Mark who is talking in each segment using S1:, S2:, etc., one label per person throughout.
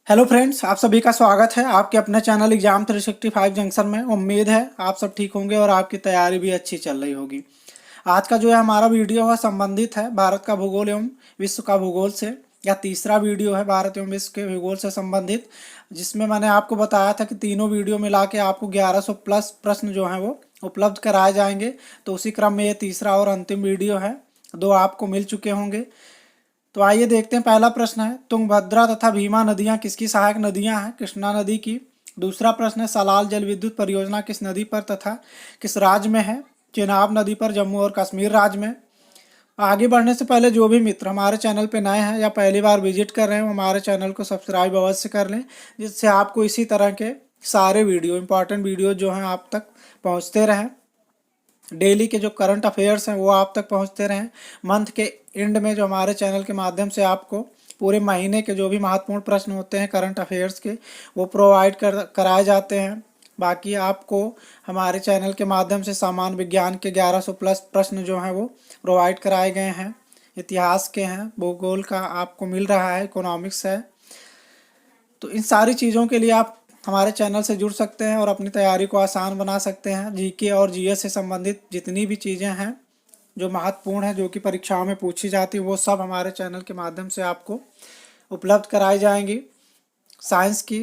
S1: Hello friends, आप सभी का स्वागत है आपके अपने चैनल एग्जाम 365 जंक्शन में। उम्मीद है आप सब ठीक होंगे और आपकी तैयारी भी अच्छी चल रही होगी। आज का जो है हमारा वीडियो है संबंधित है भारत का भूगोल एवं विश्व का भूगोल से। या तीसरा वीडियो है भारत एवं विश्व के भूगोल से संबंधित, जिसमें मैंने आपको बताया था कि तीनों वीडियो मिला के आपको 1100 प्लस प्रश्न जो हैं वो उपलब्ध कराए जाएंगे। तो उसी क्रम में ये तीसरा और अंतिम वीडियो है। दो आपको मिल चुके होंगे। तो आइए देखते हैं। पहला प्रश्न है, तुंगभद्रा तथा भीमा नदियां किसकी सहायक नदियां हैं? कृष्णा नदी की। दूसरा प्रश्न है, सलाल जल विद्युत परियोजना किस नदी पर तथा किस राज्य में है? चेनाब नदी पर, जम्मू और कश्मीर राज्य में। आगे बढ़ने से पहले जो भी मित्र हमारे चैनल पे नए हैं या पहली बार विजिट कर रहे हैं, हमारे चैनल को सब्सक्राइब अवश्य कर लें, जिससे आपको इसी तरह के सारे वीडियो, इंपॉर्टेंट वीडियो जो हैं आप तक पहुँचते रहें। डेली के जो करंट अफेयर्स हैं वो आप तक पहुंचते रहें। मंथ के एंड में जो हमारे चैनल के माध्यम से आपको पूरे महीने के जो भी महत्वपूर्ण प्रश्न होते हैं करंट अफेयर्स के, वो प्रोवाइड कराए जाते हैं। बाकी आपको हमारे चैनल के माध्यम से सामान्य विज्ञान के 1100 प्लस प्रश्न जो हैं वो प्रोवाइड कराए गए हैं। इतिहास के हैं, भूगोल का आपको मिल रहा है, इकोनॉमिक्स है। तो इन सारी चीज़ों के लिए आप हमारे चैनल से जुड़ सकते हैं और अपनी तैयारी को आसान बना सकते हैं। जीके और जीएस से संबंधित जितनी भी चीज़ें हैं जो महत्वपूर्ण है, जो कि परीक्षाओं में पूछी जाती, वो सब हमारे चैनल के माध्यम से आपको उपलब्ध कराई जाएंगी। साइंस की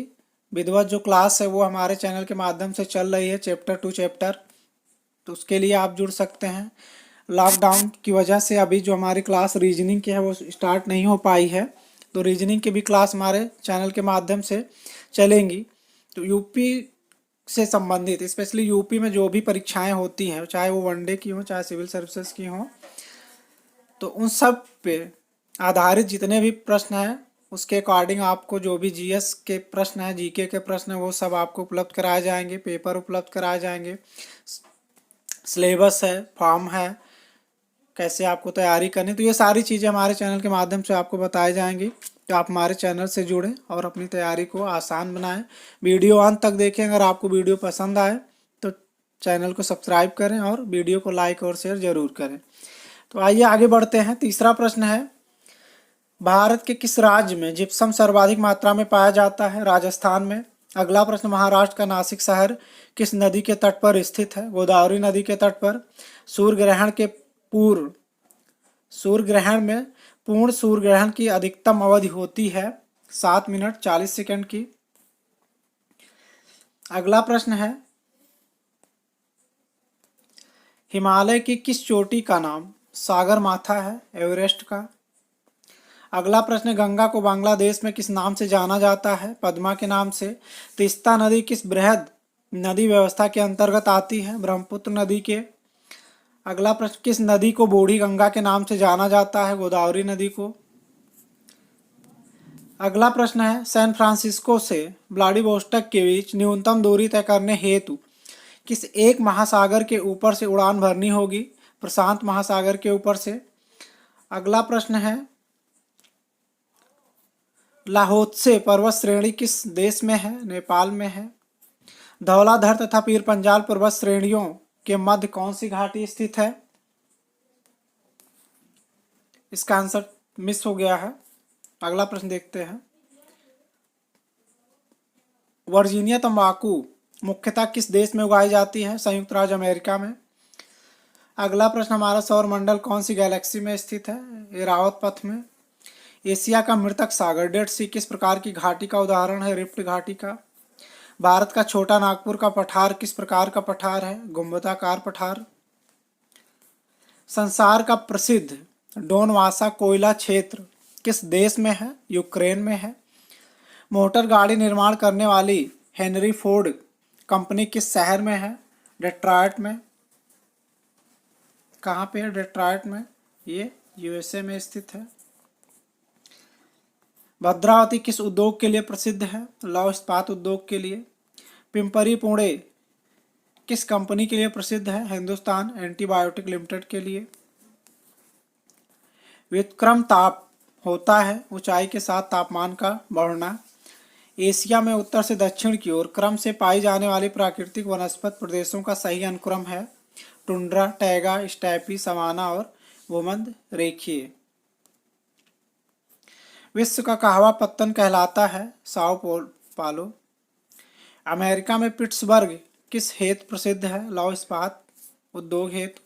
S1: विधिवत जो क्लास है वो हमारे चैनल के माध्यम से चल रही है, चैप्टर टू चैप्टर। तो उसके लिए आप जुड़ सकते हैं। लॉकडाउन की वजह से अभी जो हमारी क्लास रीजनिंग की है वो स्टार्ट नहीं हो पाई है। तो रीजनिंग की भी क्लास हमारे चैनल के माध्यम से चलेंगी। तो यूपी से संबंधित, स्पेशली यूपी में जो भी परीक्षाएं होती हैं, चाहे वो वनडे की हो चाहे सिविल सर्विसेज की हो, तो उन सब पे आधारित जितने भी प्रश्न हैं उसके अकॉर्डिंग आपको जो भी जीएस के प्रश्न हैं, जीके के प्रश्न हैं, वो सब आपको उपलब्ध कराए जाएंगे। पेपर उपलब्ध कराए जाएंगे, सिलेबस है, फॉर्म है, कैसे आपको तैयारी करनी। तो ये सारी चीज़ें हमारे चैनल के माध्यम से आपको बताई जाएंगी। तो आप हमारे चैनल से जुड़ें और अपनी तैयारी को आसान बनाएं। वीडियो अंत तक देखें। अगर आपको वीडियो पसंद आए तो चैनल को सब्सक्राइब करें और वीडियो को लाइक और शेयर जरूर करें। तो आइए आगे बढ़ते हैं। तीसरा प्रश्न है, भारत के किस राज्य में जिप्सम सर्वाधिक मात्रा में पाया जाता है? राजस्थान में। अगला प्रश्न, महाराष्ट्र का नासिक शहर किस नदी के तट पर स्थित है? गोदावरी नदी के तट पर। सूर्य ग्रहण के पूर्व, सूर्य ग्रहण में पूर्ण सूर्य ग्रहण की अधिकतम अवधि होती है 7 मिनट 40 सेकंड की। अगला प्रश्न है, हिमालय की किस चोटी का नाम सागर माथा है? एवरेस्ट का। अगला प्रश्न, गंगा को बांग्लादेश में किस नाम से जाना जाता है? पद्मा के नाम से। तीस्ता नदी किस बृहद नदी व्यवस्था के अंतर्गत आती है? ब्रह्मपुत्र नदी के। अगला प्रश्न, किस नदी को बूढ़ी गंगा के नाम से जाना जाता है? गोदावरी नदी को। अगला प्रश्न है, सैन फ्रांसिस्को से व्लादिवोस्टॉक के बीच न्यूनतम दूरी तय करने हेतु किस एक महासागर के ऊपर से उड़ान भरनी होगी? प्रशांत महासागर के ऊपर से। अगला प्रश्न है, लाहोत्से पर्वत श्रेणी किस देश में है? नेपाल में है। धौलाधर तथा पीर पंजाल पर्वत श्रेणियों के मध्य कौन सी घाटी स्थित है? इसका आंसर मिस हो गया है। अगला प्रश्न देखते हैं, वर्जीनिया तंबाकू मुख्यतः किस देश में उगाई जाती है? संयुक्त राज्य अमेरिका में। अगला प्रश्न, हमारा सौर मंडल कौन सी गैलेक्सी में स्थित है? इरावत पथ में। एशिया का मृतक सागर डेड सी किस प्रकार की घाटी का उदाहरण है? रिफ्ट घाटी का। भारत का छोटा नागपुर का पठार किस प्रकार का पठार है? गुंबदाकार पठार। संसार का प्रसिद्ध डोनवासा कोयला क्षेत्र किस देश में है? यूक्रेन में है। मोटर गाड़ी निर्माण करने वाली हेनरी फोर्ड कंपनी किस शहर में है? डेट्रॉयट में। कहाँ पे है डेट्रॉयट में? ये यूएसए में स्थित है। भद्रावती किस उद्योग के लिए प्रसिद्ध है? लौह इस्पात उद्योग के लिए। पिंपरी पुणे किस कंपनी के लिए प्रसिद्ध है? हिंदुस्तान एंटीबायोटिक लिमिटेड के लिए। व्युत्क्रम ताप होता है ऊंचाई के साथ तापमान का बढ़ना। एशिया में उत्तर से दक्षिण की ओर क्रम से पाई जाने वाली प्राकृतिक वनस्पत प्रदेशों का सही अनुक्रम है? टुंड्रा, टैगा, स्टेपी, सवाना और भूमध्य रेखीय। विश्व का कहवा पत्तन कहलाता है? साओ पालो। अमेरिका में पिट्सबर्ग किस हेतु प्रसिद्ध है? लौह इस्पात उद्योग हेतु।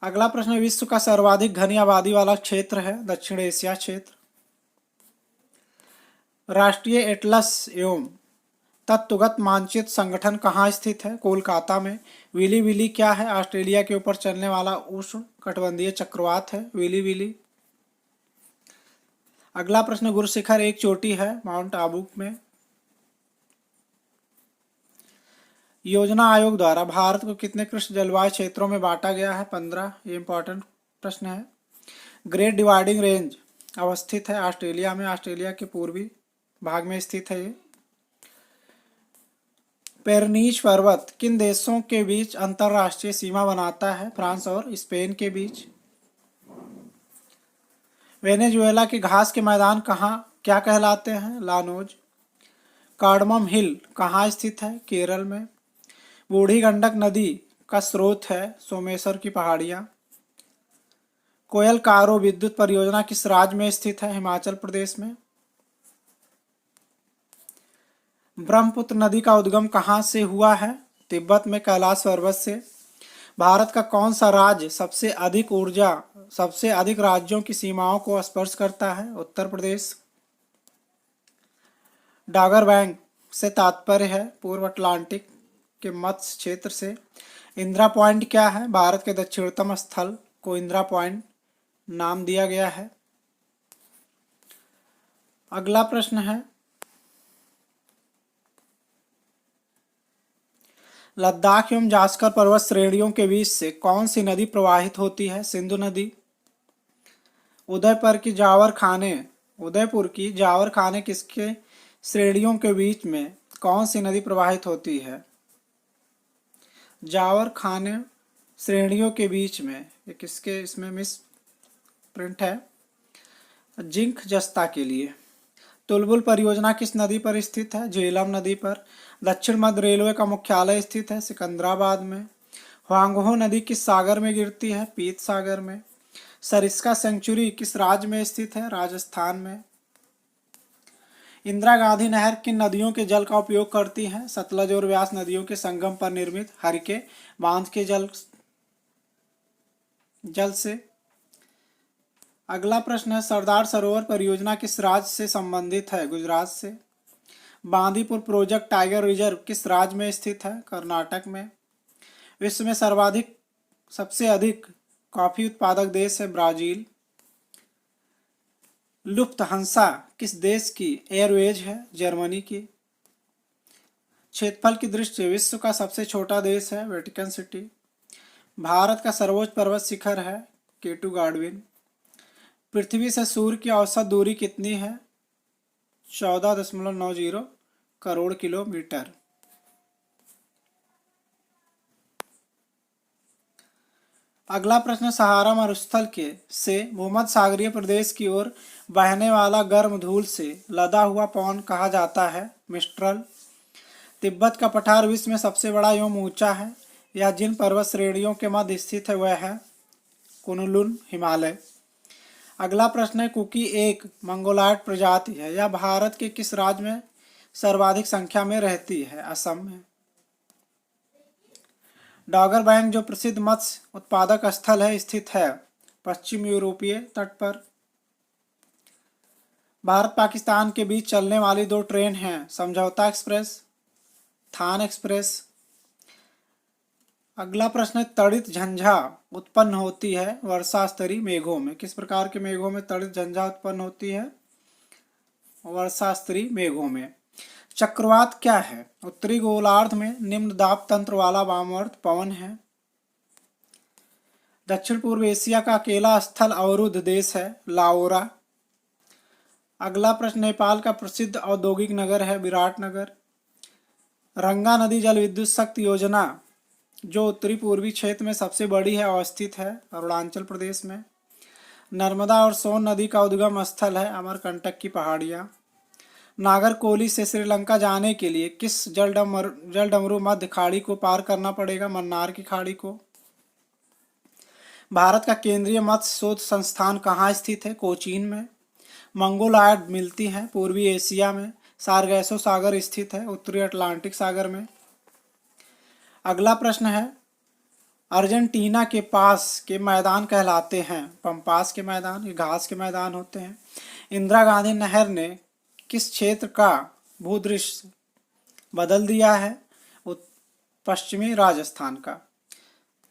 S1: अगला प्रश्न, विश्व का सर्वाधिक घनी आबादी वाला क्षेत्र है? दक्षिण एशिया क्षेत्र। राष्ट्रीय एटलस एवं तत्वगत मानचित्र संगठन कहाँ स्थित है? कोलकाता में। विली विली क्या है? ऑस्ट्रेलिया के ऊपर चलने वाला उष्ण कटिबंधीय चक्रवात है विली विली। अगला प्रश्न, गुरु शिखर एक चोटी है? माउंट आबू में। योजना आयोग द्वारा भारत को कितने कृषि जलवायु क्षेत्रों में बांटा गया है? 15। ये इंपॉर्टेंट प्रश्न है। ग्रेट डिवाइडिंग रेंज अवस्थित है ऑस्ट्रेलिया में। ऑस्ट्रेलिया के पूर्वी भाग में स्थित है ये। पेरनीज पर्वत किन देशों के बीच अंतरराष्ट्रीय सीमा बनाता है? फ्रांस और स्पेन के बीच। वेनेजुएला के घास के मैदान कहाँ क्या कहलाते हैं? लानोज। कार्डमम हिल कहाँ स्थित है? केरल में। बूढ़ी गंडक नदी का स्रोत है? सोमेश्वर की पहाड़ियाँ। कोयल कारो विद्युत परियोजना किस राज्य में स्थित है? हिमाचल प्रदेश में। ब्रह्मपुत्र नदी का उद्गम कहाँ से हुआ है? तिब्बत में कैलाश पर्वत से। भारत का कौन सा राज्य सबसे अधिक राज्यों की सीमाओं को स्पर्श करता है? उत्तर प्रदेश। डॉगर बैंक से तात्पर्य है? पूर्व अटलांटिक के मत्स्य क्षेत्र से। इंदिरा पॉइंट क्या है? भारत के दक्षिणतम स्थल को इंदिरा पॉइंट नाम दिया गया है। अगला प्रश्न है, लद्दाख एवं जास्कर पर्वत श्रेणियों के बीच से कौन सी नदी प्रवाहित होती है? सिंधु नदी। उदयपुर की जावर खाने किसके श्रेणियों के बीच में कौन सी नदी प्रवाहित होती है? जावर खाने श्रेणियों के बीच में ये किसके, इसमें मिस प्रिंट है जिंक जस्ता के लिए। तुलबुल परियोजना किस नदी पर स्थित है? झेलम नदी पर। दक्षिण मध्य रेलवे का मुख्यालय स्थित है सिकंदराबाद में। ह्वांगहो नदी किस सागर में गिरती है? पीत सागर में। सरिस्का सेंचुरी किस राज्य में स्थित है? राजस्थान में। इंदिरा गांधी नहर किन नदियों के जल का उपयोग करती है? सतलज और व्यास नदियों के संगम पर निर्मित हरिके बांध के जल से। अगला प्रश्न है, सरदार सरोवर परियोजना किस राज्य से संबंधित है? गुजरात से। बांदीपुर प्रोजेक्ट टाइगर रिजर्व किस राज्य में स्थित है? कर्नाटक में। विश्व में सबसे अधिक कॉफी उत्पादक देश है? ब्राजील। लुफ्थहांसा किस देश की एयरवेज है? जर्मनी की। क्षेत्रफल की दृष्टि से विश्व का सबसे छोटा देश है? Vatican city. भारत का सर्वोच्च पर्वत शिखर है? केटू गाडविन। पृथ्वी से सूर्य की औसत दूरी कितनी है? 14.90 करोड़ किलोमीटर। अगला प्रश्न, सहारा मरुस्थल से भूमध्य सागरीय प्रदेश की ओर बहने वाला गर्म धूल से लदा हुआ पवन कहा जाता है? मिस्ट्रल। तिब्बत का पठार विश्व में सबसे बड़ा एवं ऊंचा है? यह जिन पर्वत श्रेणियों के मध्य स्थित है वह है कुनलुन हिमालय। अगला प्रश्न है, कुकी एक मंगोलॉयड प्रजाति है। यह भारत के किस राज्य में सर्वाधिक संख्या में रहती है? असम में। डॉगर बैंक जो प्रसिद्ध मत्स्य उत्पादक स्थल है स्थित है? पश्चिम यूरोपीय तट पर। भारत पाकिस्तान के बीच चलने वाली दो ट्रेन हैं? समझौता एक्सप्रेस, थान एक्सप्रेस। अगला प्रश्न है, तड़ित झंझा उत्पन्न होती है वर्षा स्तरीय मेघों में। किस प्रकार के मेघों में तड़ित झंझा उत्पन्न होती है? वर्षा स्तरीय मेघों में। चक्रवात क्या है? उत्तरी गोलार्ध में निम्न दाब तंत्र वाला वामवर्त पवन है। दक्षिण पूर्व एशिया का अकेला स्थल अवरुद्ध देश है? लाओरा। अगला प्रश्न, नेपाल का प्रसिद्ध औद्योगिक नगर है? विराटनगर। रंगा नदी जल विद्युत शक्ति योजना जो उत्तरी पूर्वी क्षेत्र में सबसे बड़ी है अवस्थित है? अरुणाचल प्रदेश में। नर्मदा और सोन नदी का उद्गम स्थल है? अमरकंटक की पहाड़ियाँ। नागरकोली से श्रीलंका जाने के लिए किस जलडमरू मध्य खाड़ी को पार करना पड़ेगा? मन्नार की खाड़ी को। भारत का केंद्रीय मत्स्य शोध संस्थान कहाँ स्थित है? कोचीन में। मंगोलायड मिलती हैं पूर्वी एशिया में। सारगैसो सागर स्थित है उत्तरी अटलांटिक सागर में। अगला प्रश्न है, अर्जेंटीना के पास के मैदान कहलाते हैं? पंपास के मैदान, ये घास के मैदान होते हैं। इंदिरा गांधी नहर ने किस क्षेत्र का भूदृश्य बदल दिया है? पश्चिमी राजस्थान का।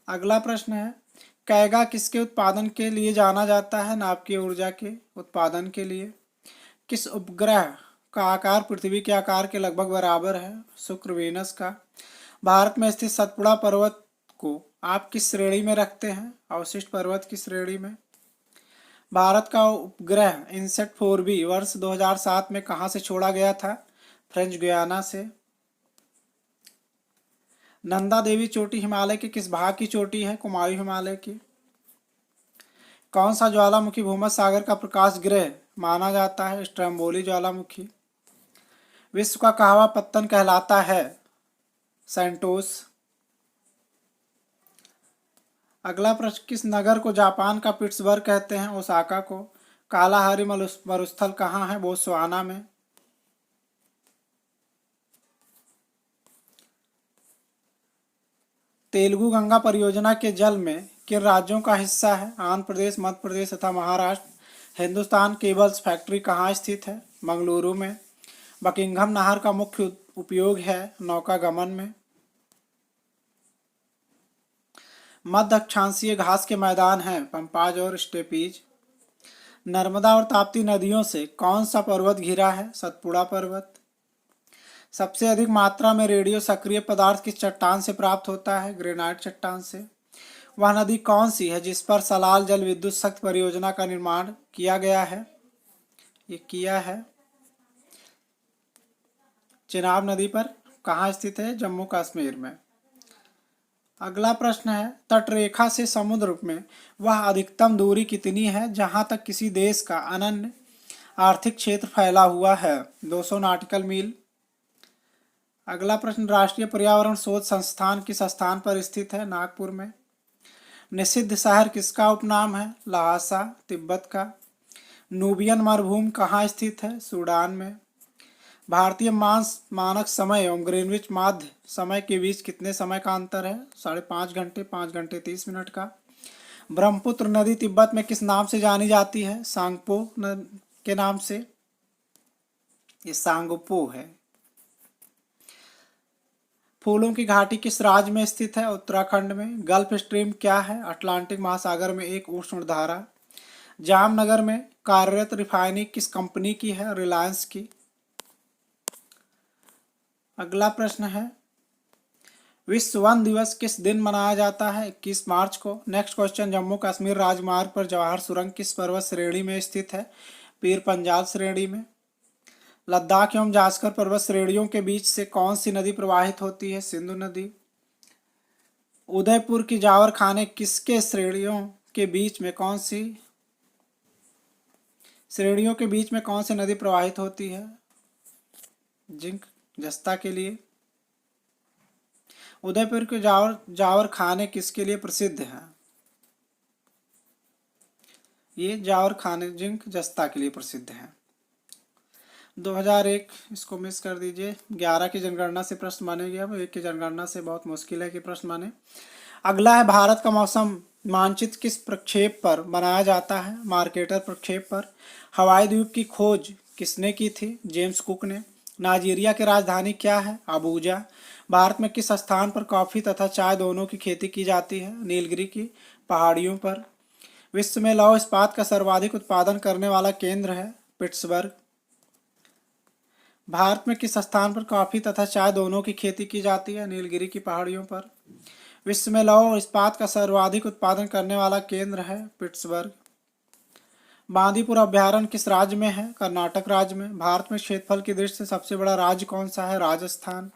S1: अगला प्रश्न है, कैगा किसके उत्पादन के लिए जाना जाता है? नाभिकीय ऊर्जा के उत्पादन के लिए। किस उपग्रह का आकार पृथ्वी के आकार के लगभग बराबर है? शुक्र वीनस का। भारत में स्थित सतपुड़ा पर्वत को आप किस श्रेणी में रखते हैं? अवशिष्ट पर्वत की श्रेणी में। भारत का उपग्रह इनसेट 4B वर्ष 2007 में कहां से छोड़ा गया था? फ्रेंच गुयाना से। नंदा देवी चोटी हिमालय के किस भाग की चोटी है? कुमायूं हिमालय की। कौन सा ज्वालामुखी भूमध्य सागर का प्रकाश गृह माना जाता है? स्ट्रम्बोली ज्वालामुखी। विश्व का कहवा पत्तन कहलाता है? सैंटोस। अगला प्रश्न, किस नगर को जापान का पिट्सबर्ग कहते हैं? ओसाका को। कालाहारी मरुस्थल कहाँ है? बोत्सवाना में। तेलुगु गंगा परियोजना के जल में किन राज्यों का हिस्सा है? आंध्र प्रदेश, मध्य प्रदेश तथा महाराष्ट्र। हिंदुस्तान केबल्स फैक्ट्री कहाँ स्थित है? मंगलुरु में। बकिंघम नहर का मुख्य उपयोग है नौकागमन में। मध्य अक्षांशीय घास के मैदान हैं पंपाज और स्टेपीज। नर्मदा और ताप्ती नदियों से कौन सा पर्वत घिरा है? सतपुड़ा पर्वत। सबसे अधिक मात्रा में रेडियो सक्रिय पदार्थ किस चट्टान से प्राप्त होता है? ग्रेनाइट चट्टान से। वह नदी कौन सी है जिस पर सलाल जल विद्युत शक्ति परियोजना का निर्माण किया गया है? ये किया है चिनाब नदी पर। कहाँ स्थित है? जम्मू कश्मीर में। अगला प्रश्न है, तटरेखा से समुद्र में वह अधिकतम दूरी कितनी है जहां तक किसी देश का अनन्य आर्थिक क्षेत्र फैला हुआ है? 200 नॉटिकल मील। अगला प्रश्न, राष्ट्रीय पर्यावरण शोध संस्थान किस स्थान पर स्थित है? नागपुर में। निषिद्ध शहर किसका उपनाम है? लहासा, तिब्बत का। नूबियन मरुभूमि कहाँ स्थित है? सूडान में। भारतीय मानक समय एवं ग्रीनविच माध्य समय के बीच कितने समय का अंतर है? 5.5 घंटे, 5 घंटे 30 मिनट का। ब्रह्मपुत्र नदी तिब्बत में किस नाम से जानी जाती है? सांगपो के नाम से। ये सांगपो है। फूलों की घाटी किस राज्य में स्थित है? उत्तराखंड में। गल्फ स्ट्रीम क्या है? अटलांटिक महासागर में एक उष्ण धारा। जामनगर में कार्यरत रिफाइनरी किस कंपनी की है? रिलायंस की। अगला प्रश्न है, विश्व वन दिवस किस दिन मनाया जाता है? 21 मार्च को। नेक्स्ट क्वेश्चन, जम्मू कश्मीर राजमार्ग पर जवाहर सुरंग किस पर्वत श्रेणी में स्थित है? पीर पंजाल श्रेणी में। लद्दाख एवं जास्कर पर्वत श्रेणियों के बीच से कौन सी नदी प्रवाहित होती है? सिंधु नदी। उदयपुर की जावर खाने किसके श्रेणियों के बीच में कौन सी नदी प्रवाहित होती है? जिंक जस्ता के लिए। उदयपुर के जावर खाने किसके लिए प्रसिद्ध हैं? ये जावर खाने जिंक जस्ता के लिए प्रसिद्ध हैं। 2001 इसको मिस कर दीजिए। 11 की जनगणना से प्रश्न माने गया, 1 की जनगणना से बहुत मुश्किल है कि प्रश्न माने। अगला है, भारत का मौसम मानचित्र किस प्रक्षेप पर बनाया जाता है? मार्केटर प्रक्षेप पर। हवाई द्वीप की खोज किसने की थी? जेम्स कुक ने। नाइजीरिया की राजधानी क्या है? अबूजा। भारत में किस स्थान पर कॉफी तथा चाय दोनों की खेती की जाती है? नीलगिरी की पहाड़ियों पर। विश्व में लौह इस्पात का सर्वाधिक उत्पादन करने वाला केंद्र है? पिट्सबर्ग। भारत में किस स्थान पर कॉफी तथा चाय दोनों की खेती की जाती है? नीलगिरी की पहाड़ियों पर। विश्व में लौह इस्पात का सर्वाधिक उत्पादन करने वाला केंद्र है? पिट्सबर्ग। बांदीपुर अभ्यारण्य किस राज्य में है? कर्नाटक राज्य में। भारत में क्षेत्रफल की दृष्टि से सबसे बड़ा राज्य कौन सा है? राजस्थान।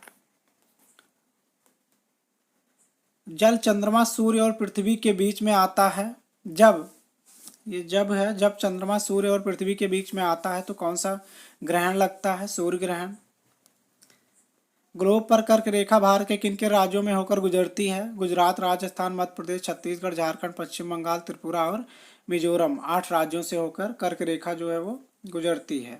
S1: जल चंद्रमा, सूर्य और पृथ्वी के बीच में आता है जब चंद्रमा सूर्य और पृथ्वी के बीच में आता है तो कौन सा ग्रहण लगता है? सूर्य ग्रहण। ग्लोब पर कर्क रेखा भारत के किन किन राज्यों में होकर गुजरती है? गुजरात, राजस्थान, मध्य प्रदेश, छत्तीसगढ़, झारखंड, पश्चिम बंगाल, त्रिपुरा और मिजोरम। 8 राज्यों से होकर कर्क रेखा जो है वो गुजरती है।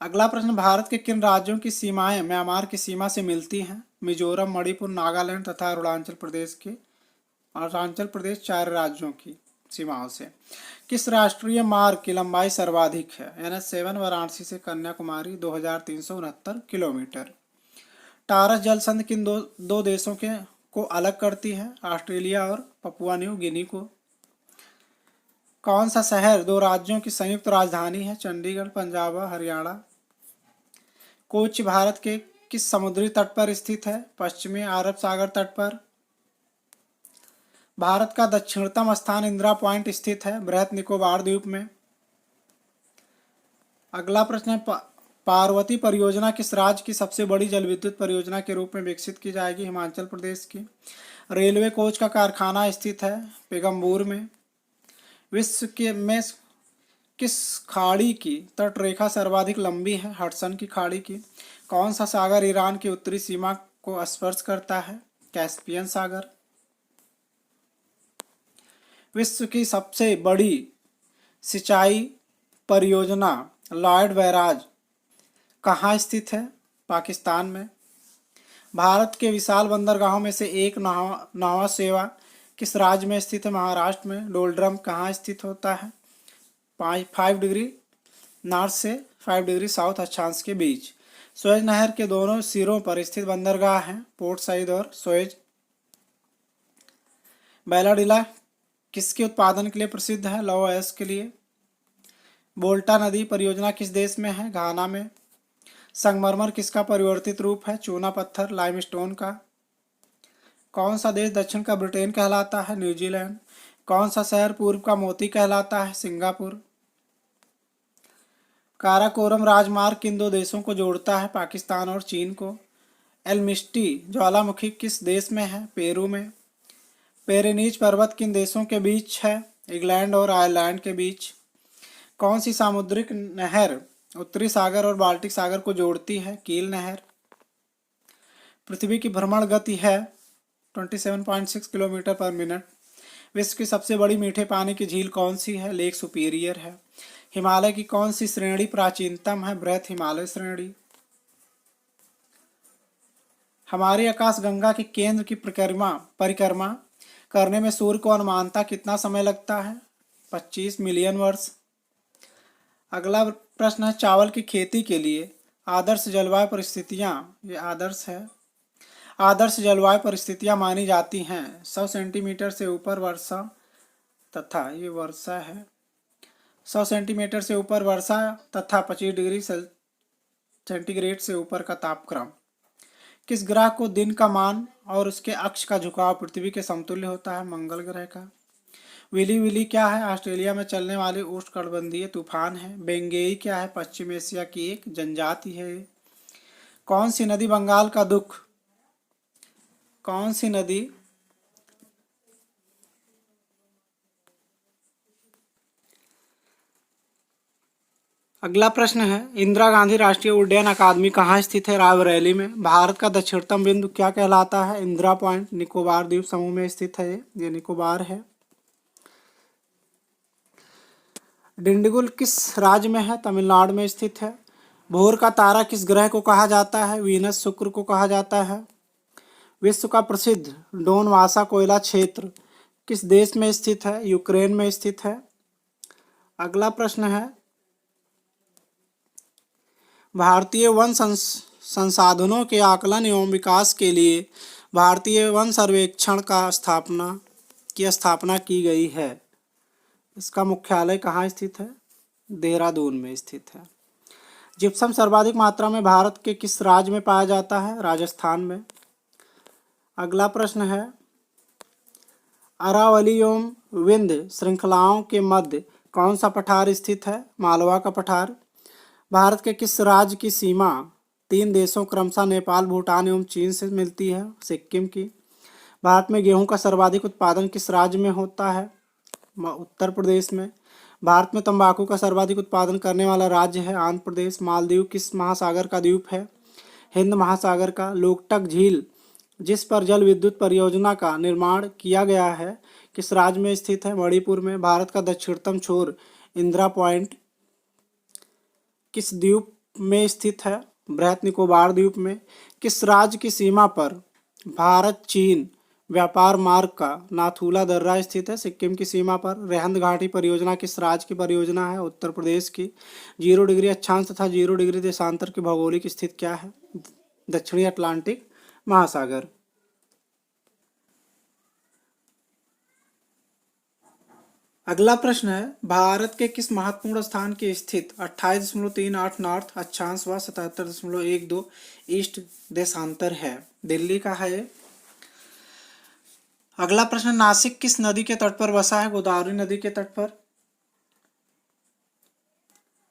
S1: अगला प्रश्न, भारत के किन राज्यों की सीमाएं म्यांमार की सीमा से मिलती हैं? मिजोरम, मणिपुर, नागालैंड तथा अरुणाचल प्रदेश 4 राज्यों की सीमाओं से। किस राष्ट्रीय मार्ग की लंबाई सर्वाधिक है? NH7 वाराणसी से कन्याकुमारी 2369 किलोमीटर। टारस जल संधि किन दो देशों को अलग करती है? ऑस्ट्रेलिया और पपुआ न्यू गिनी को। कौन सा शहर 2 राज्यों की संयुक्त राजधानी है? चंडीगढ़, पंजाब व हरियाणा। कोच्चि भारत के किस समुद्री तट पर स्थित है? पश्चिमी अरब सागर तट पर। भारत का दक्षिणतम स्थान इंदिरा पॉइंट स्थित है बृहद निकोबार द्वीप में। अगला प्रश्न है, पार्वती परियोजना किस राज्य की सबसे बड़ी जल विद्युत परियोजना के रूप में विकसित की जाएगी? हिमाचल प्रदेश की। रेलवे कोच का कारखाना स्थित है पेगम्बूर में। विश्व के में किस खाड़ी की तटरेखा सर्वाधिक लंबी है? हडसन की खाड़ी की। कौन सा सागर ईरान की उत्तरी सीमा को स्पर्श करता है? कैस्पियन सागर। विश्व की सबसे बड़ी सिंचाई परियोजना लॉयड बैराज कहाँ स्थित है? पाकिस्तान में। भारत के विशाल बंदरगाहों में से एक नावा सेवा किस राज्य में स्थित है? महाराष्ट्र में। डोलड्रम कहाँ स्थित होता है? 5 डिग्री नॉर्थ से 5 डिग्री साउथ अक्षांश के बीच। सुएज नहर के दोनों सिरों पर स्थित बंदरगाह हैं पोर्ट सईद और सुएज। बैलाडिला किसके उत्पादन के लिए प्रसिद्ध है? लौह अयस्क के लिए। बोल्टा नदी परियोजना किस देश में है? घाना में। संगमरमर किसका परिवर्तित रूप है? चूना पत्थर लाइमस्टोन का। कौन सा देश दक्षिण का ब्रिटेन कहलाता है? न्यूजीलैंड। कौन सा शहर पूर्व का मोती कहलाता है? सिंगापुर। काराकोरम राजमार्ग किन 2 देशों को जोड़ता है? पाकिस्तान और चीन को। एलमिस्टी ज्वालामुखी किस देश में है? पेरू में। पेरेनीज पर्वत किन देशों के बीच है? इंग्लैंड और आयरलैंड के बीच। कौन सी सामुद्रिक नहर उत्तरी सागर और बाल्टिक सागर को जोड़ती है? कील नहर। पृथ्वी की भ्रमण गति है 27.6 किलोमीटर पर मिनट। विश्व की सबसे बड़ी मीठे पानी की झील कौन सी है? लेक सुपीरियर है। हिमालय की कौन सी श्रेणी प्राचीनतम है? बृहद हिमालय श्रेणी। हमारी आकाशगंगा के केंद्र की परिक्रमा करने में सूर्य को अनुमानतः कितना समय लगता है? 25 मिलियन वर्ष। अगला प्रश्न है, चावल की खेती के लिए आदर्श जलवायु परिस्थितियां, ये आदर्श है, आदर्श जलवायु परिस्थितियां मानी जाती हैं 100 सेंटीमीटर से ऊपर वर्षा तथा, ये वर्षा है, 100 सेंटीमीटर से ऊपर वर्षा तथा 25 डिग्री सेंटीग्रेड से ऊपर का तापक्रम। किस ग्रह को दिन का मान और उसके अक्ष का झुकाव पृथ्वी के समतुल्य होता है? मंगल ग्रह का। विली विली क्या है? ऑस्ट्रेलिया में चलने वाली उष्णकटिबंधीय तूफान है। बेंगेई क्या है? पश्चिम एशिया की एक जनजाति है। कौन सी नदी बंगाल का दुख, कौन सी नदी अगला प्रश्न है, इंदिरा गांधी राष्ट्रीय उड्डयन अकादमी कहाँ स्थित है? रायबरेली में। भारत का दक्षिणतम बिंदु क्या कहलाता है? इंदिरा पॉइंट निकोबार द्वीप समूह में स्थित है, ये निकोबार है। डिंडीगुल किस राज्य में है? तमिलनाडु में स्थित है। भोर का तारा किस ग्रह को कहा जाता है? वीनस शुक्र को कहा जाता है। विश्व का प्रसिद्ध डोनवासा कोयला क्षेत्र किस देश में स्थित है? यूक्रेन में स्थित है। अगला प्रश्न है, भारतीय वन संसाधनों के आकलन एवं विकास के लिए भारतीय वन सर्वेक्षण का स्थापना की गई है। इसका मुख्यालय कहाँ स्थित है? देहरादून में स्थित है। जिप्सम सर्वाधिक मात्रा में भारत के किस राज्य में पाया जाता है? राजस्थान में। अगला प्रश्न है, अरावली एवं विंध्य श्रृंखलाओं के मध्य कौन सा पठार स्थित है? मालवा का पठार। भारत के किस राज्य की सीमा 3 देशों क्रमशः नेपाल, भूटान एवं चीन से मिलती है? सिक्किम की। भारत में गेहूं का सर्वाधिक उत्पादन किस राज्य में होता है? उत्तर प्रदेश में। भारत में तंबाकू का सर्वाधिक उत्पादन करने वाला राज्य है आंध्र प्रदेश। मालदीव किस महासागर का द्वीप है? हिंद महासागर का। लोकटक झील जिस पर जल विद्युत परियोजना का निर्माण किया गया है किस राज्य में स्थित है? मणिपुर में। भारत का दक्षिणतम छोर इंदिरा पॉइंट किस द्वीप में स्थित है? बृहत निकोबार द्वीप में। किस राज्य की सीमा पर भारत चीन व्यापार मार्ग का नाथुला दर्रा स्थित है? सिक्किम की सीमा पर। रेहंद घाटी परियोजना किस राज्य की परियोजना है? उत्तर प्रदेश की। 0 डिग्री अक्षांश तथा 0 डिग्री देशांतर की भौगोलिक स्थिति क्या है? दक्षिणी अटलांटिक महासागर। अगला प्रश्न है, भारत के किस महत्वपूर्ण स्थान की स्थित 28.38 नॉर्थ अक्षांश व 77.12 ईस्ट देशांतर है? दिल्ली का है। अगला प्रश्न, नासिक किस नदी के तट पर बसा है? गोदावरी नदी के तट पर।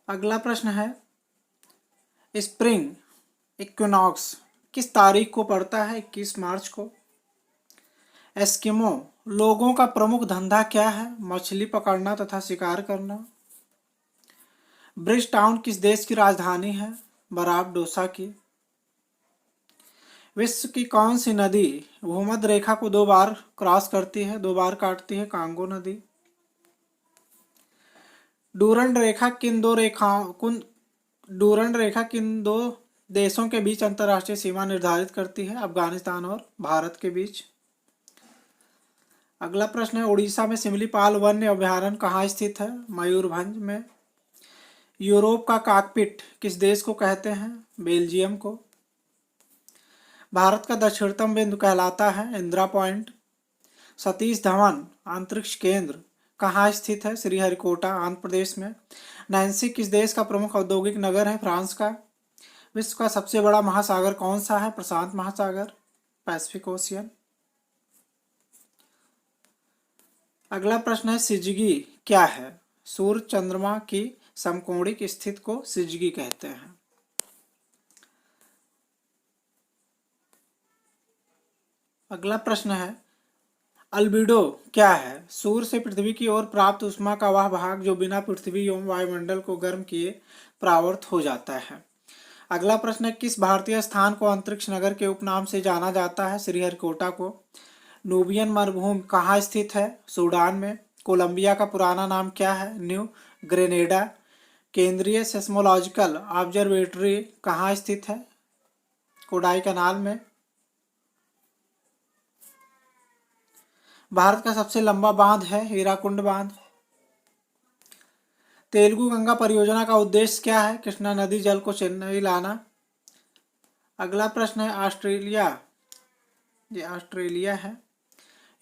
S1: अगला प्रश्न है, स्प्रिंग इक्विनॉक्स किस तारीख को पड़ता है? 21 मार्च को। एस्किमो लोगों का प्रमुख धंधा क्या है? मछली पकड़ना तथा शिकार करना। ब्रिज टाउन किस देश की राजधानी है? बारबाडोसा की। विश्व की कौन सी नदी भूमध्य रेखा को 2 बार क्रॉस करती है, 2 बार काटती है? कांगो नदी। डूरंड रेखा किन दो देशों के बीच अंतर्राष्ट्रीय सीमा निर्धारित करती है? अफगानिस्तान और भारत के बीच। अगला प्रश्न है, उड़ीसा में सिमलीपाल वन्य अभयारण्य कहाँ स्थित है? मयूरभंज में। यूरोप का कॉकपिट किस देश को कहते हैं? बेल्जियम को। भारत का दक्षिणतम बिंदु कहलाता है इंदिरा पॉइंट। सतीश धवन अंतरिक्ष केंद्र कहाँ स्थित है? श्रीहरिकोटा आंध्र प्रदेश में। नैन्सी किस देश का प्रमुख औद्योगिक नगर है? फ्रांस का। विश्व का सबसे बड़ा महासागर कौन सा है? प्रशांत महासागर, पैसिफिक ओशियन। अगला प्रश्न है, सिजगी क्या है? सूर्य चंद्रमा की समकोणिक स्थिति को सिजगी कहते हैं। अगला प्रश्न है, अल्बिडो क्या है? सूर्य से पृथ्वी की ओर प्राप्त ऊष्मा का वह भाग जो बिना पृथ्वी एवं वायुमंडल को गर्म किए परावर्त हो जाता है। अगला प्रश्न है, किस भारतीय स्थान को अंतरिक्ष नगर के उपनाम से जाना जाता है? श्रीहरिकोटा को। नूबियन मरुभूमि कहाँ स्थित है? सूडान में। कोलंबिया का पुराना नाम क्या है? New Granada. केंद्रीय सेस्मोलॉजिकल ऑब्जर्वेटरी कहाँ स्थित है? कोडाई कनाल में। भारत का सबसे लंबा बांध है हीराकुंड बांध। तेलुगु गंगा परियोजना का उद्देश्य क्या है? कृष्णा नदी जल को चेन्नई लाना। अगला प्रश्न है, ऑस्ट्रेलिया है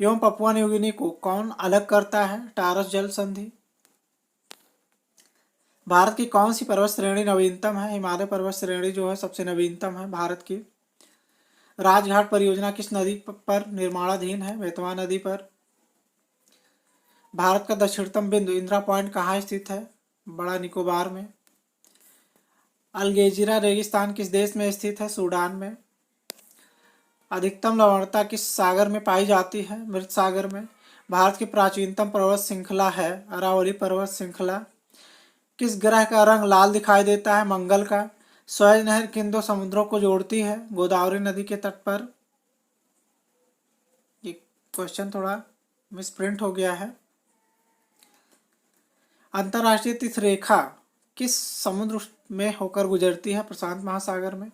S1: एवं पपुआ न्यू गिनी को कौन अलग करता है? टारस जल संधि। भारत की कौन सी पर्वत श्रेणी नवीनतम है? हिमालय पर्वत श्रेणी जो है सबसे नवीनतम है भारत की। राजघाट परियोजना किस नदी पर निर्माणाधीन है? बेतवा नदी पर। भारत का दक्षिणतम बिंदु इंदिरा पॉइंट कहाँ स्थित है? बड़ा निकोबार में। अलगेजिरा रेगिस्तान किस देश में स्थित है? सूडान में। अधिकतम लवणता किस सागर में पाई जाती है? मृत सागर में। भारत की प्राचीनतम पर्वत श्रृंखला है अरावली पर्वत श्रृंखला। किस ग्रह का रंग लाल दिखाई देता है? मंगल का। स्वेज नहर किन 2 समुद्रों को जोड़ती है? गोदावरी नदी के तट पर। ये क्वेश्चन थोड़ा मिसप्रिंट हो गया है। अंतर्राष्ट्रीय तीर्थ रेखा किस समुद्र में होकर गुजरती है? प्रशांत महासागर में।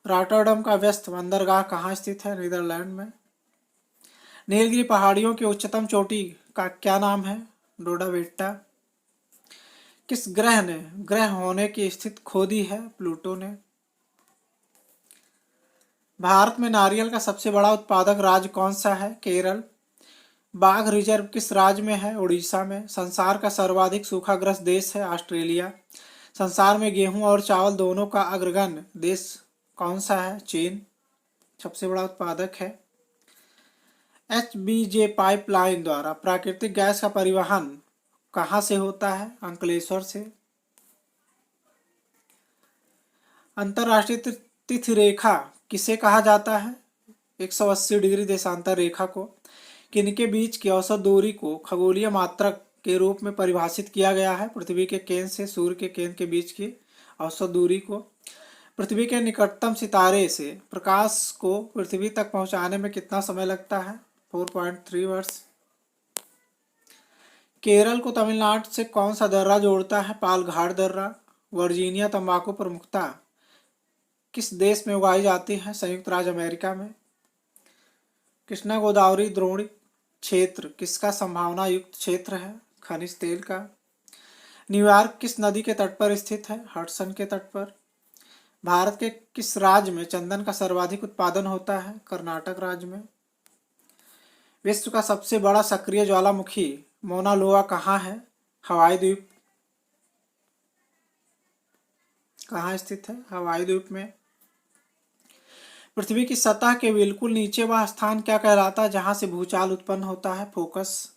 S1: रॉटरडम का व्यस्त बंदरगाह कहाँ स्थित है? नीदरलैंड में। नीलगिरी पहाड़ियों की उच्चतम चोटी का क्या नाम है? डोडा बेट्टा। किस ग्रह ने ग्रह होने की स्थिति खो दी है? प्लूटो ने। भारत में नारियल का सबसे बड़ा उत्पादक राज्य कौन सा है? केरल। बाघ रिजर्व किस राज्य में है? उड़ीसा में। संसार का सर्वाधिक सूखाग्रस्त देश है ऑस्ट्रेलिया। संसार में गेहूं और चावल दोनों का अग्रगण्य देश कौन सा है? चीन सबसे बड़ा उत्पादक है। HBJ पाइपलाइन द्वारा प्राकृतिक गैस का परिवहन कहाँ से होता है? अंकलेश्वर से। अंतर्राष्ट्रीय तिथि रेखा किसे कहा जाता है? 180 डिग्री देशांतर रेखा को। किनके बीच की औसत दूरी को खगोलीय मात्रक के रूप में परिभाषित किया गया है? पृथ्वी के केंद्र से सूर्य के केंद्र के बीच की औसत दूरी को। पृथ्वी के निकटतम सितारे से प्रकाश को पृथ्वी तक पहुंचाने में कितना समय लगता है? 4.3 वर्ष। केरल को तमिलनाडु से कौन सा दर्रा जोड़ता है? पालघाट दर्रा। वर्जीनिया तंबाकू प्रमुखता किस देश में उगाई जाती है? संयुक्त राज्य अमेरिका में। कृष्णा गोदावरी द्रोणी क्षेत्र किसका संभावना युक्त क्षेत्र है? खनिज तेल का। न्यूयॉर्क किस नदी के तट पर स्थित है? हडसन के तट पर। भारत के किस राज्य में चंदन का सर्वाधिक उत्पादन होता है? कर्नाटक राज्य में। विश्व का सबसे बड़ा सक्रिय ज्वालामुखी मौना लोआ कहाँ है? हवाई द्वीप। कहाँ स्थित है? हवाई द्वीप में। पृथ्वी की सतह के बिल्कुल नीचे वह स्थान क्या कहलाता है जहां से भूचाल उत्पन्न होता है? फोकस।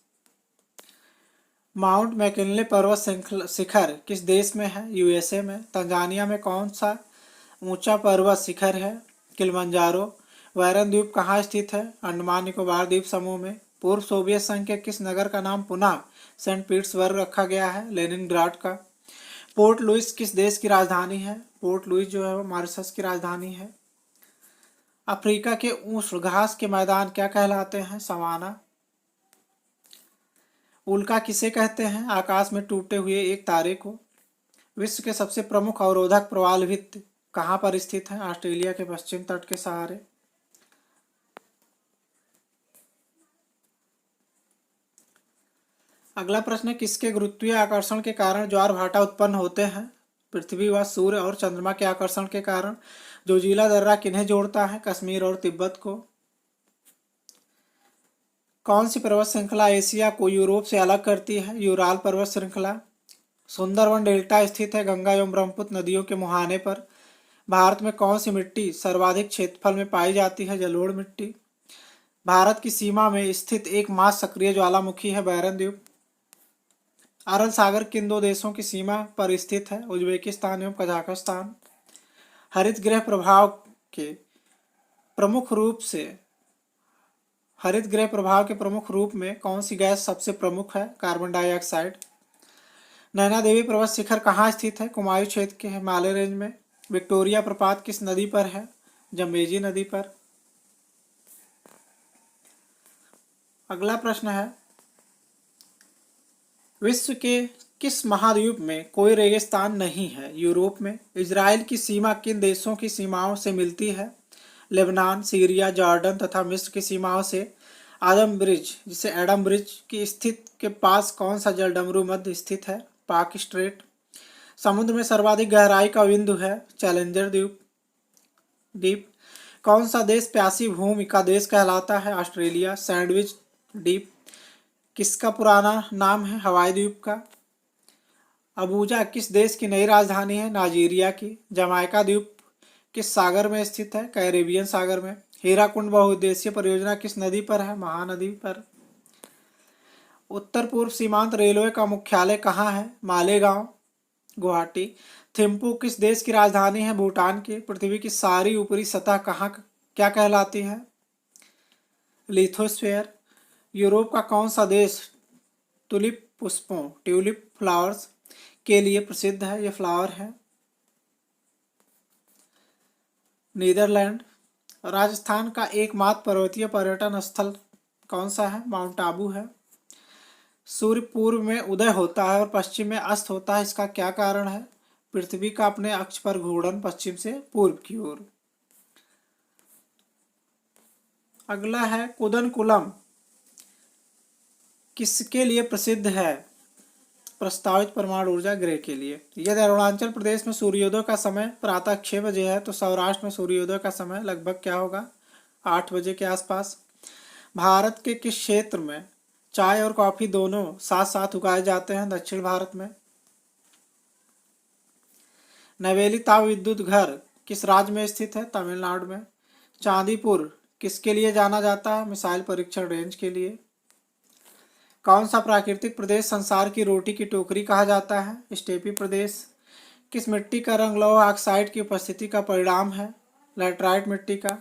S1: माउंट मैकिनले पर्वत शिखर किस देश में है? यूएसए में। तंजानिया में कौन सा ऊंचा पर्वत शिखर है? किलिमंजारो। वायरन द्वीप कहाँ स्थित है? अंडमान निकोबार द्वीप समूह में। पूर्व सोवियत संघ के किस नगर का नाम पुनः सेंट पीटर्सबर्ग रखा गया है? लेनिनग्राड का। पोर्ट लुइस किस देश की राजधानी है? पोर्ट लुइस जो है वो मॉरिशस की राजधानी है। अफ्रीका के उष्ण घास के मैदान क्या कहलाते हैं? सवाना। उल्का किसे कहते हैं? आकाश में टूटे हुए एक तारे को। विश्व के सबसे प्रमुख अवरोधक प्रवाल भित्ति कहाँ पर स्थित है? ऑस्ट्रेलिया के पश्चिम तट के सहारे। अगला प्रश्न है, किसके गुरुत्वीय आकर्षण के कारण ज्वार भाटा उत्पन्न होते हैं? पृथ्वी व सूर्य और चंद्रमा के आकर्षण के कारण। जोजिला दर्रा किन्हें जोड़ता है? कश्मीर और तिब्बत को। कौन सी पर्वत श्रृंखला एशिया को यूरोप से अलग करती है? यूराल पर्वत श्रृंखला। सुंदरवन डेल्टा स्थित है गंगा एवं ब्रह्मपुत्र नदियों के मुहाने पर। भारत में कौन सी मिट्टी सर्वाधिक क्षेत्रफल में पाई जाती है? जलोढ़ मिट्टी। भारत की सीमा में स्थित एकमात्र सक्रिय ज्वालामुखी है बैरन द्वीप। अरल सागर किन दो देशों की सीमा पर स्थित है? उज्बेकिस्तान एवं कजाकिस्तान। हरित गृह प्रभाव के प्रमुख रूप में कौन सी गैस सबसे प्रमुख है? Carbon dioxide. नैना देवी पर्वत शिखर कहाँ स्थित है? कुमायूं क्षेत्र के हिमालय रेंज में। विक्टोरिया प्रपात किस नदी पर है? जम्बेजी नदी पर। अगला प्रश्न है, विश्व के किस महाद्वीप में कोई रेगिस्तान नहीं है? यूरोप में। इजराइल की सीमा किन देशों की सीमाओं से मिलती है? लेबनान, सीरिया, जॉर्डन तथा मिस्र की सीमाओं से। आदम ब्रिज जिसे एडम ब्रिज की स्थित के पास कौन सा जलडमरू मध्य स्थित है? पाक स्ट्रेट। समुद्र में सर्वाधिक गहराई का बिंदु है? चैलेंजर द्वीप। कौन सा देश प्यासी भूमि का देश कहलाता है? ऑस्ट्रेलिया। सैंडविच द्वीप किसका पुराना नाम है? हवाई द्वीप का। अबूजा किस देश की नई राजधानी है? नाइजीरिया की। जमाइका द्वीप किस सागर में स्थित है? कैरेबियन सागर में। हीराकुंड बहुउद्देशीय परियोजना किस नदी पर है? महानदी पर। उत्तर पूर्व सीमांत रेलवे का मुख्यालय कहाँ है? मालेगांव, गुवाहाटी। थिम्पू किस देश की राजधानी है? भूटान की। पृथ्वी की सारी ऊपरी सतह कहाँ क्या कहलाती है? लिथोस्फीयर। यूरोप का कौन सा देश ट्यूलिप पुष्पों ट्यूलिप फ्लावर्स के लिए प्रसिद्ध है? ये फ्लावर है। नीदरलैंड। राजस्थान का एकमात्र पर्वतीय पर्यटन स्थल कौन सा है? माउंट आबू है। सूर्य पूर्व में उदय होता है और पश्चिम में अस्त होता है, इसका क्या कारण है? पृथ्वी का अपने अक्ष पर घूर्णन पश्चिम से पूर्व की ओर। अगला है, कुदनकुलम किसके लिए प्रसिद्ध है? प्रस्तावित परमाणु ऊर्जा गृह के लिए। यदि अरुणाचल प्रदेश में सूर्योदय का समय प्रातः 6 बजे है तो सौराष्ट्र में सूर्योदय का समय लगभग क्या होगा? 8 बजे के आसपास। भारत के किस क्षेत्र में चाय और कॉफी दोनों साथ साथ उगाए जाते हैं? दक्षिण भारत में। नवेली ताप विद्युत घर किस राज्य में स्थित है? तमिलनाडु में। चांदीपुर किसके लिए जाना जाता है? मिसाइल परीक्षण रेंज के लिए। कौन सा प्राकृतिक प्रदेश संसार की रोटी की टोकरी कहा जाता है? स्टेपी प्रदेश। किस मिट्टी का रंग लौह ऑक्साइड की उपस्थिति का परिणाम है? लैटराइट मिट्टी का।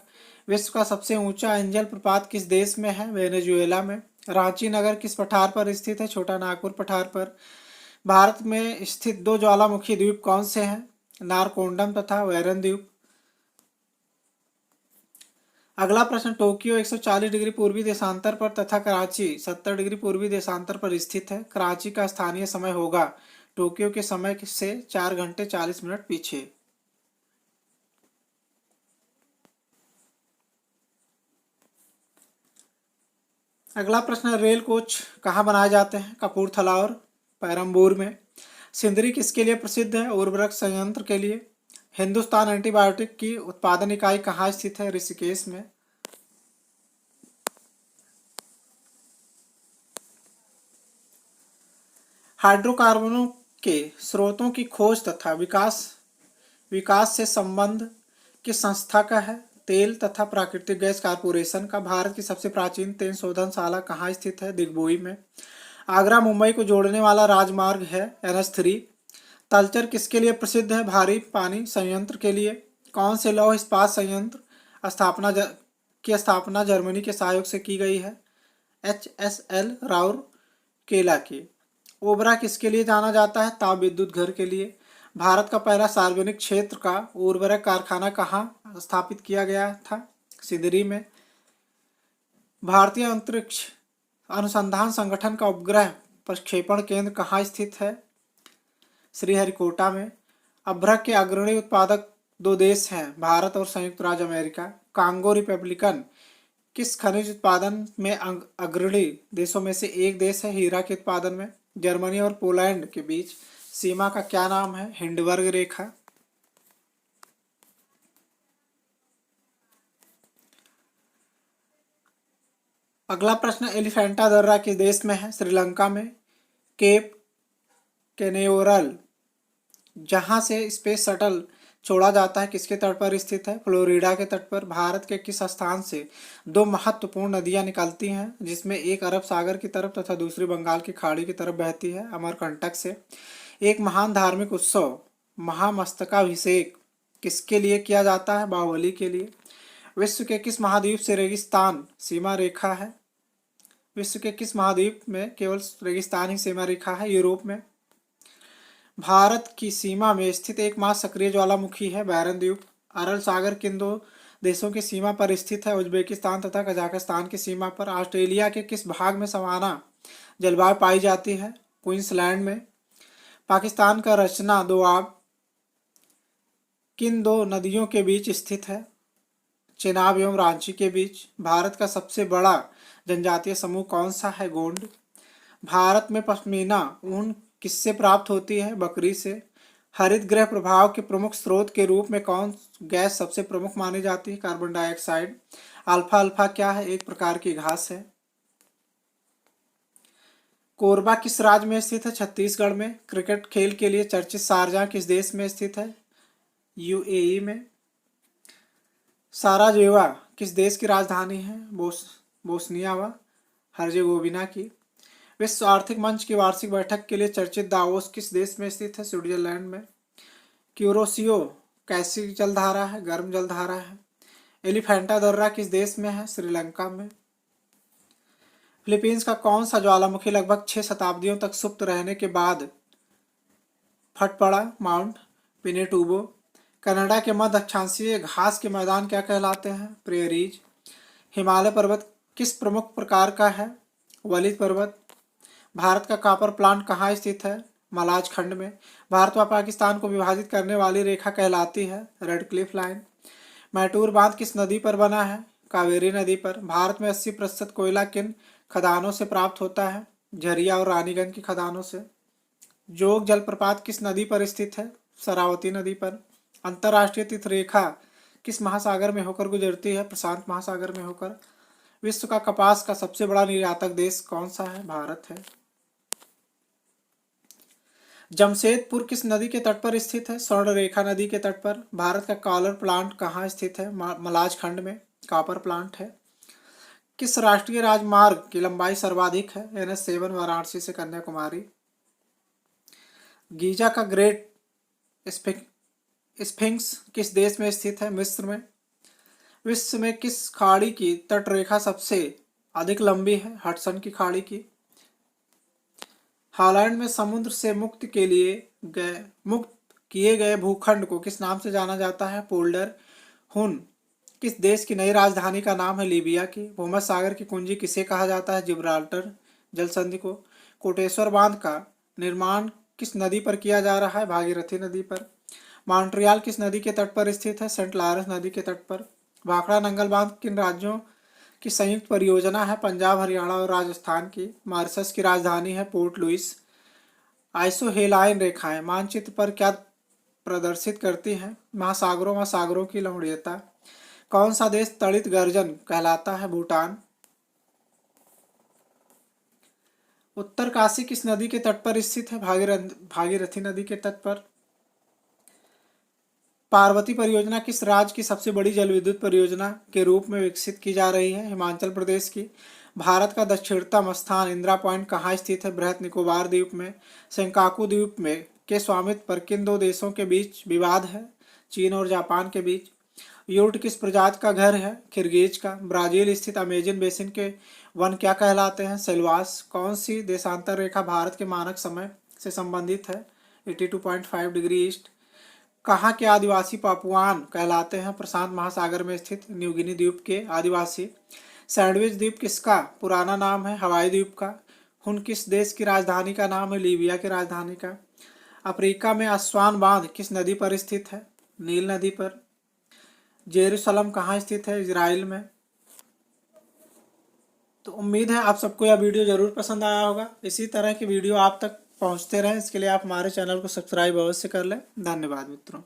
S1: विश्व का सबसे ऊंचा एंजल प्रपात किस देश में है? वेनेजुएला में। रांची नगर किस पठार पर स्थित है? छोटा नागपुर पठार पर। भारत में स्थित दो ज्वालामुखी द्वीप कौन से हैं? नारकोंडम तथा वैरन द्वीप। अगला प्रश्न, टोक्यो 140 डिग्री पूर्वी देशांतर पर तथा कराची 70 डिग्री पूर्वी देशांतर पर स्थित है। कराची का स्थानीय समय होगा टोक्यो के समय से 4 घंटे 40 मिनट पीछे। अगला प्रश्न, रेल कोच कहाँ बनाए जाते हैं? कपूरथला और पेरम्बूर में। सिंदरी किसके लिए प्रसिद्ध है? उर्वरक संयंत्र के लिए। हिंदुस्तान एंटीबायोटिक की उत्पादन इकाई कहाँ स्थित है? ऋषिकेश में। हाइड्रोकार्बनों के स्रोतों की खोज तथा विकास विकास से संबंध किस संस्था का है? तेल तथा प्राकृतिक गैस कॉरपोरेशन का। भारत की सबसे प्राचीन तेल शोधनशाला कहाँ स्थित है? दिग्बोई में। आगरा मुंबई को जोड़ने वाला राजमार्ग है NH3। तलचर किसके लिए प्रसिद्ध है? भारी पानी संयंत्र के लिए। कौन से लौह इस्पात संयंत्र की स्थापना जर्मनी के सहयोग से की गई है? HSL राउरकेला की। ओबरा किसके लिए जाना जाता है? ताप विद्युत घर के लिए। भारत का पहला सार्वजनिक क्षेत्र का उर्वरक कारखाना कहाँ स्थापित किया गया था? सिंदरी में। भारतीय अंतरिक्ष अनुसंधान संगठन का उपग्रह प्रक्षेपण केंद्र कहाँ स्थित है? श्रीहरिकोटा में। अभ्रक के अग्रणी उत्पादक दो देश हैं, भारत और संयुक्त राज्य अमेरिका। कांगो रिपब्लिकन किस खनिज उत्पादन में अग्रणी देशों में से एक देश है? हीरा के उत्पादन में। जर्मनी और पोलैंड के बीच सीमा का क्या नाम है? हिंडबर्ग रेखा। अगला प्रश्न, एलिफेंटा दर्रा किस देश में है? श्रीलंका में। केप कैनेवरल जहां से स्पेस शटल छोड़ा जाता है किसके तट पर स्थित है? फ्लोरिडा के तट पर। भारत के किस स्थान से दो महत्वपूर्ण नदियां निकलती हैं जिसमें एक अरब सागर की तरफ तथा दूसरी बंगाल की खाड़ी की तरफ बहती है? अमरकंटक से। एक महान धार्मिक उत्सव महामस्तकाभिषेक किसके लिए किया जाता है? बाहुबली के लिए। विश्व के किस महाद्वीप से रेगिस्तान सीमा रेखा है? विश्व के किस महाद्वीप में केवल रेगिस्तान ही सीमा रेखा है? यूरोप में। भारत की सीमा में स्थित एकमात्र सक्रिय ज्वालामुखी है बैरन द्वीप। अरल सागर किन दो देशों की सीमा पर स्थित है? उज्बेकिस्तान तथा कजाकिस्तान की सीमा पर। ऑस्ट्रेलिया के किस भाग में सवाना जलवायु पाई जाती है? क्वींसलैंड में। पाकिस्तान का रचना दोआब किन दो नदियों के बीच स्थित है? चेनाब एवं रांची के बीच। भारत का सबसे बड़ा जनजातीय समूह कौन सा है? गोंड। भारत में पश्मीना ऊन किससे प्राप्त होती है? बकरी से। हरित गृह प्रभाव के प्रमुख स्रोत के रूप में कौन गैस सबसे प्रमुख मानी जाती है? Carbon dioxide. अल्फा अल्फा क्या है? एक प्रकार की घास है। कोरबा किस राज्य में स्थित है? छत्तीसगढ़ में। क्रिकेट खेल के लिए चर्चित शारजाह किस देश में स्थित है? UAE में। साराजेवा किस देश की राजधानी है? बोस्निया व हर्जेगोविना की। विश्व आर्थिक मंच की वार्षिक बैठक के लिए चर्चित दावोस किस देश में स्थित है? स्विट्जरलैंड में। क्यूरोसियो कैसी जलधारा है? गर्म जलधारा है। एलिफेंटा दर्रा किस देश में है? श्रीलंका में। फिलीपींस का कौन सा ज्वालामुखी लगभग 6 शताब्दियों तक सुप्त रहने के बाद फट पड़ा? माउंट पिनेटुबो। कनाडा के मध्य अक्षांशीय घास के मैदान क्या कहलाते हैं? प्रेरीज। हिमालय पर्वत किस प्रमुख प्रकार का है? वलित पर्वत। भारत का कॉपर प्लांट कहाँ स्थित है? मलाज खंड में। भारत व पाकिस्तान को विभाजित करने वाली रेखा कहलाती है? Red Cliff line. मैटूर बांध किस नदी पर बना है? कावेरी नदी पर। भारत में 80% कोयला किन खदानों से प्राप्त होता है? झरिया और रानीगंज की खदानों से। जोग जलप्रपात किस नदी पर स्थित है? शरावती नदी पर। अंतर्राष्ट्रीय तिथ रेखा किस महासागर में होकर गुजरती है? प्रशांत महासागर में होकर। विश्व का कपास का सबसे बड़ा निर्यातक देश कौन सा है? भारत है। जमशेदपुर किस नदी के तट पर स्थित है? स्वर्ण रेखा नदी के तट पर। भारत का कॉपर प्लांट कहाँ स्थित है? मलाज खंड में कॉपर प्लांट है। किस राष्ट्रीय राजमार्ग की लंबाई सर्वाधिक है? NH7 वाराणसी से कन्याकुमारी। गीजा का ग्रेट स्फिंक्स किस देश में स्थित है? मिस्र में। विश्व में किस खाड़ी की तट रेखा सबसे अधिक लंबी है? हडसन की खाड़ी की। हॉलैंड में समुद्र से मुक्त किए गए भूखंड को किस नाम से जाना जाता है? पोल्डर हुन किस देश की नई राजधानी का नाम है लीबिया की? भूमध्य सागर की कुंजी किसे कहा जाता है? जिब्राल्टर जल संधि को। कोटेश्वर बांध का निर्माण किस नदी पर किया जा रहा है? भागीरथी नदी पर। मॉन्ट्रियल किस नदी के तट पर स्थित है? सेंट लॉरेंस नदी के तट पर। भाखड़ा नंगल बांध किन राज्यों की संयुक्त परियोजना है? पंजाब, हरियाणा और राजस्थान की। मॉरिशस की राजधानी है पोर्ट लुइस। आइसोहेलाइन रेखाएं मानचित्र पर क्या प्रदर्शित करती हैं? महासागरों व सागरों की लवणीयता। कौन सा देश तड़ित गर्जन कहलाता है? भूटान। उत्तरकाशी किस नदी के तट पर स्थित है? भागीरथी नदी के तट पर। पार्वती परियोजना किस राज्य की सबसे बड़ी जल विद्युत परियोजना के रूप में विकसित की जा रही है? हिमाचल प्रदेश की। भारत का दक्षिणतम स्थान इंदिरा पॉइंट कहाँ स्थित है? बृहत निकोबार द्वीप में। सेंकाकू द्वीप में के स्वामित्व पर किन दो देशों के बीच विवाद है? चीन और जापान के बीच। यूर्ट किस प्रजाति का घर है? खिरगिज का। ब्राजील स्थित अमेजन बेसिन के वन क्या कहलाते हैं? सेल्वास। कौन सी देशांतर रेखा भारत के मानक समय से संबंधित है? 82.5 डिग्री ईस्ट। कहाँ के आदिवासी पापुआन कहलाते हैं? प्रशांत महासागर में स्थित न्यूगिनी द्वीप के आदिवासी। सैंडविच द्वीप किसका पुराना नाम है? हवाई द्वीप का। हुन किस देश की राजधानी का नाम है? लीबिया की राजधानी का। अफ्रीका में अस्वान बांध किस नदी पर स्थित है? नील नदी पर। जेरूसलम कहाँ स्थित है? इजराइल में। तो उम्मीद है आप सबको यह वीडियो जरूर पसंद आया होगा। इसी तरह की वीडियो आप तक पहुंचते रहें, इसके लिए आप हमारे चैनल को सब्सक्राइब अवश्य कर लें। धन्यवाद मित्रों।